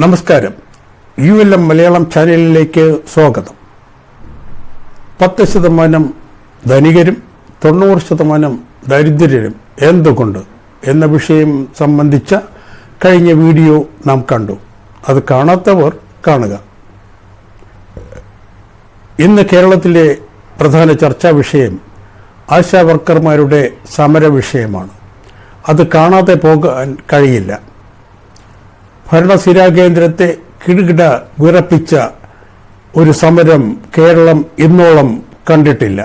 നമസ്കാരം. ULM മലയാളം ചാനലിലേക്ക് സ്വാഗതം. 10% ധനികരും 90% ദരിദ്രരും എന്തുകൊണ്ട് എന്ന വിഷയം സംബന്ധിച്ച കഴിഞ്ഞ വീഡിയോ നാം കണ്ടു. അത് കാണാത്തവർ കാണുക. ഇന്ന് കേരളത്തിലെ പ്രധാന ചർച്ചാ വിഷയം ആശാ വർക്കർമാരുടെ സമര വിഷയമാണ്. അത് കാണാതെ പോകാൻ കഴിയില്ല. ഭരണസിരാ കേന്ദ്രത്തെ കിടുകിട വിറപ്പിച്ച ഒരു സമരം കേരളം ഇന്നോളം കണ്ടിട്ടില്ല.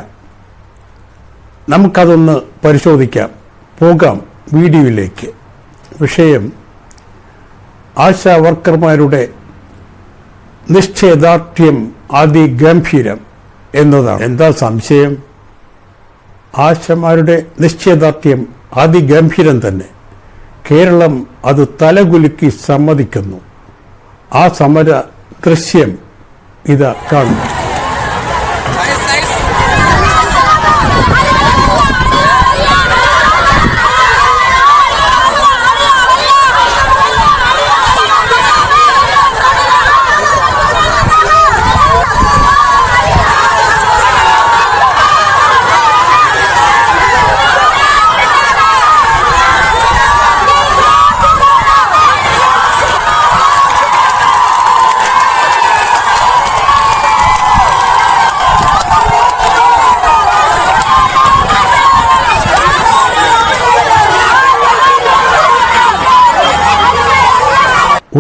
നമുക്കതൊന്ന് പരിശോധിക്കാം. പോകാം വീഡിയോയിലേക്ക്. വിഷയം ആശാ വർക്കർമാരുടെ നിശ്ചയദാർഢ്യം അതിഗംഭീരം എന്നതാണ്. എന്താ സംശയം? ആശമാരുടെ നിശ്ചയദാർഢ്യം അതിഗംഭീരം തന്നെ. കേരളം അത് തലകുലുക്കി സമ്മതിക്കുന്നു. ആ സമര ദൃശ്യം ഇതാ കാണുന്നു.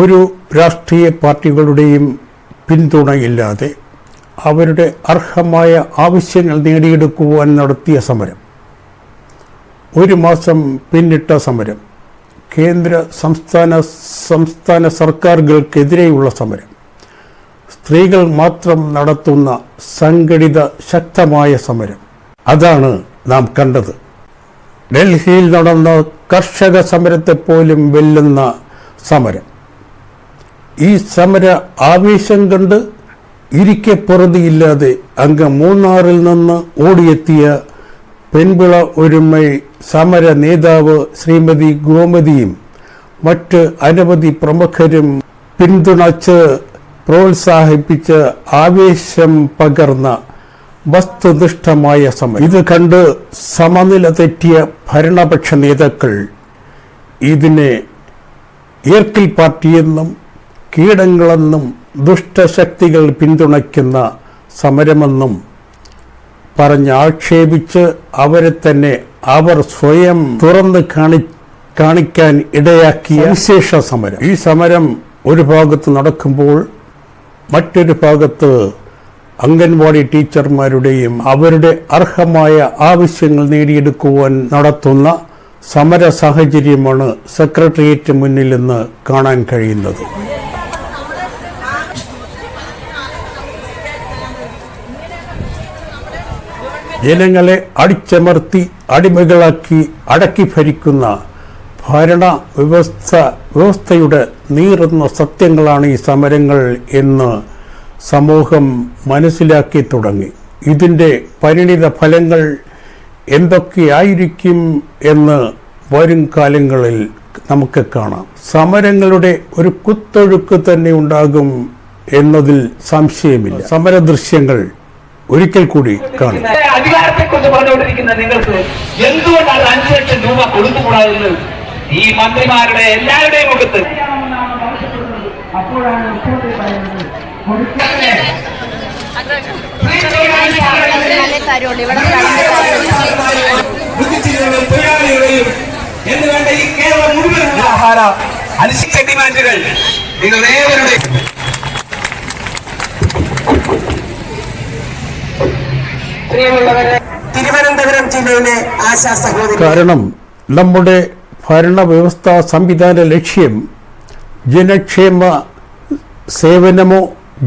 ഒരു രാഷ്ട്രീയ പാർട്ടികളുടെയും പിന്തുണയില്ലാതെ അവരുടെ അർഹമായ ആവശ്യങ്ങൾ നേടിയെടുക്കുവാൻ നടത്തിയ സമരം, ഒരു മാസം പിന്നിട്ട സമരം, കേന്ദ്ര സംസ്ഥാന സർക്കാരുകൾക്കെതിരെയുള്ള സമരം, സ്ത്രീകൾ മാത്രം നടത്തുന്ന സംഘടിത ശക്തമായ സമരം, അതാണ് നാം കണ്ടത്. ഡൽഹിയിൽ നടന്ന കർഷക സമരത്തെപ്പോലും വെല്ലുന്ന സമരം. ഈ സമര ആവേശം കണ്ട് ഇരിക്കെ പൊറുതിയില്ലാതെ അങ്ങ് മൂന്നാറിൽ നിന്ന് ഓടിയെത്തിയ പെൺപിള ഒരുമൈ സമര നേതാവ് ശ്രീമതി ഗോമതിയും മറ്റ് അനവധി പ്രമുഖരും പിന്തുണച്ച് പ്രോത്സാഹിപ്പിച്ച് ആവേശം പകർന്ന വസ്തുനിഷ്ഠമായ സമരം. ഇത് കണ്ട് സമനില തെറ്റിയ ഭരണപക്ഷ നേതാക്കൾ ഇതിനെ ഈർക്കിൽ പാർട്ടിയെന്നും കീടങ്ങളെന്നും ദുഷ്ടശക്തികൾ പിന്തുണയ്ക്കുന്ന സമരമെന്നും പറഞ്ഞ് ആക്ഷേപിച്ച് അവരെ തന്നെ അവർ സ്വയം തുറന്ന് കാണിക്കാൻ ഇടയാക്കിയ വിശേഷ സമരം. ഈ സമരം ഒരു ഭാഗത്ത് നടക്കുമ്പോൾ മറ്റൊരു ഭാഗത്ത് അംഗൻവാടി ടീച്ചർമാരുടെയും അവരുടെ അർഹമായ ആവശ്യങ്ങൾ നേടിയെടുക്കുവാൻ നടത്തുന്ന സമര സാഹചര്യമാണ് സെക്രട്ടേറിയറ്റ് മുന്നിൽ നിന്ന് കാണാൻ കഴിയുന്നത്. ജനങ്ങളെ അടിച്ചമർത്തി അടിമകളാക്കി അടക്കി ഭരിക്കുന്ന ഭരണ വ്യവസ്ഥയുടെ നീറുന്ന സത്യങ്ങളാണ് ഈ സമരങ്ങൾ എന്ന് സമൂഹം മനസ്സിലാക്കി തുടങ്ങി. ഇതിൻ്റെ പരിണിത ഫലങ്ങൾ എന്തൊക്കെയായിരിക്കും എന്ന് വരും കാലങ്ങളിൽ നമുക്ക് കാണാം. സമരങ്ങളുടെ ഒരു കുത്തൊഴുക്ക് തന്നെ ഉണ്ടാകും എന്നതിൽ സംശയമില്ല. സമര ദൃശ്യങ്ങൾ ഒരിക്കൽ കൂടി കാണും. അധികാരത്തെക്കുറിച്ച് പറഞ്ഞുകൊണ്ടിരിക്കുന്ന നിങ്ങൾക്ക് എന്തുകൊണ്ടാണ് 5 ലക്ഷം രൂപ കൊടുത്തുകൂടാതെന്ന് ഈ മന്ത്രിമാരുടെ എല്ലാവരുടെയും മുഖത്ത് എന്നുവേണ്ട ഈ കേരളം മുഴുവൻ അനിശ്ചിത ഡിമാൻഡുകൾ നിങ്ങൾ ഏവരുടെയും തിരുവനന്തപുരം ജില്ലയിലെ ആശാ സഹോദരി. കാരണം നമ്മുടെ ഭരണവ്യവസ്ഥാ സംവിധാന ലക്ഷ്യം ജനക്ഷേമ സേവനമോ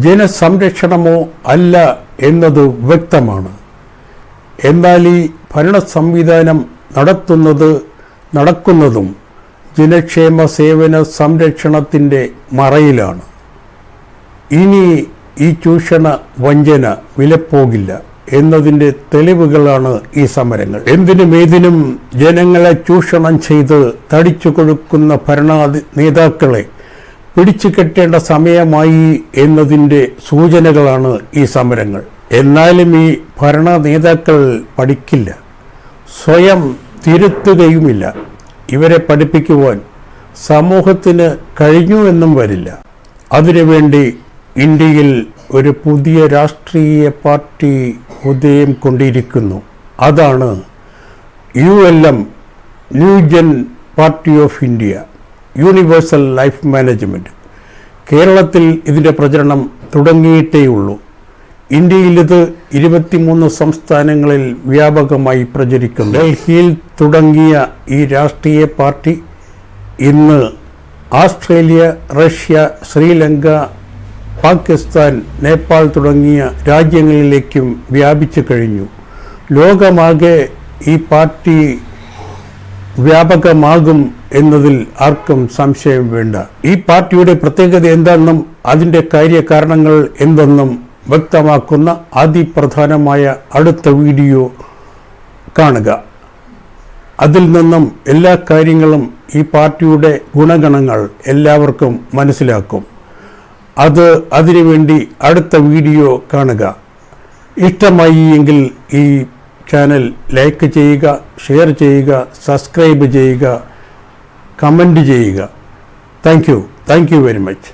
ജനസംരക്ഷണമോ അല്ല എന്നത് വ്യക്തമാണ്. എന്നാൽ ഈ ഭരണ സംവിധാനം നടക്കുന്നതും ജനക്ഷേമ സേവന സംരക്ഷണത്തിൻ്റെ മറയിലാണ്. ഇനി ഈ ചൂഷണ വഞ്ചന വിലപ്പോകില്ല എന്നതിൻ്റെ തെളിവുകളാണ് ഈ സമരങ്ങൾ. എന്തിനും ജനങ്ങളെ ചൂഷണം ചെയ്ത് തടിച്ചു കൊടുക്കുന്ന നേതാക്കളെ പിടിച്ചു കെട്ടേണ്ട സമയമായി എന്നതിൻ്റെ സൂചനകളാണ് ഈ സമരങ്ങൾ. എന്നാലും ഈ ഭരണ നേതാക്കൾ പഠിക്കില്ല, സ്വയം തിരുത്തുകയുമില്ല. ഇവരെ പഠിപ്പിക്കുവാൻ സമൂഹത്തിന് കഴിഞ്ഞു എന്നും വരില്ല. അതിനുവേണ്ടി ഇന്ത്യയിൽ ഒരു പുതിയ രാഷ്ട്രീയ പാർട്ടി ഉദയം കൊണ്ടിരിക്കുന്നു. അതാണ് ULM, new gen party of India, universal life management. കേരളത്തിൽ ഇതിൻ്റെ പ്രചരണം തുടങ്ങിയിട്ടേയുള്ളൂ. ഇന്ത്യയിൽ ഇത് 23 സംസ്ഥാനങ്ങളിൽ വ്യാപകമായി പ്രചരിക്കുന്നു. ഡൽഹിയിൽ തുടങ്ങിയ ഈ രാഷ്ട്രീയ പാർട്ടി ഇന്ന് ഓസ്ട്രേലിയ, റഷ്യ, ശ്രീലങ്ക, പാകിസ്ഥാൻ, നേപ്പാൾ തുടങ്ങിയ രാജ്യങ്ങളിലേക്കും വ്യാപിച്ചു കഴിഞ്ഞു. ലോകമാകെ ഈ പാർട്ടി വ്യാപകമാകും എന്നതിൽ ആർക്കും സംശയം വേണ്ട. ഈ പാർട്ടിയുടെ പ്രത്യേകത എന്താണെന്നും അതിൻ്റെ കാര്യകാരണങ്ങൾ എന്തെന്നും വ്യക്തമാക്കുന്ന അതിപ്രധാനമായ അടുത്ത വീഡിയോ കാണുക. അതിൽ നിന്നും എല്ലാ കാര്യങ്ങളും, ഈ പാർട്ടിയുടെ ഗുണഗണങ്ങൾ എല്ലാവർക്കും മനസ്സിലാക്കും. അതിനുവേണ്ടി അടുത്ത വീഡിയോ കാണുക. ഇഷ്ടമായി എങ്കിൽ ഈ ചാനൽ ലൈക്ക് ചെയ്യുക, ഷെയർ ചെയ്യുക, സബ്സ്ക്രൈബ് ചെയ്യുക, കമൻറ്റ് ചെയ്യുക. Thank you very much.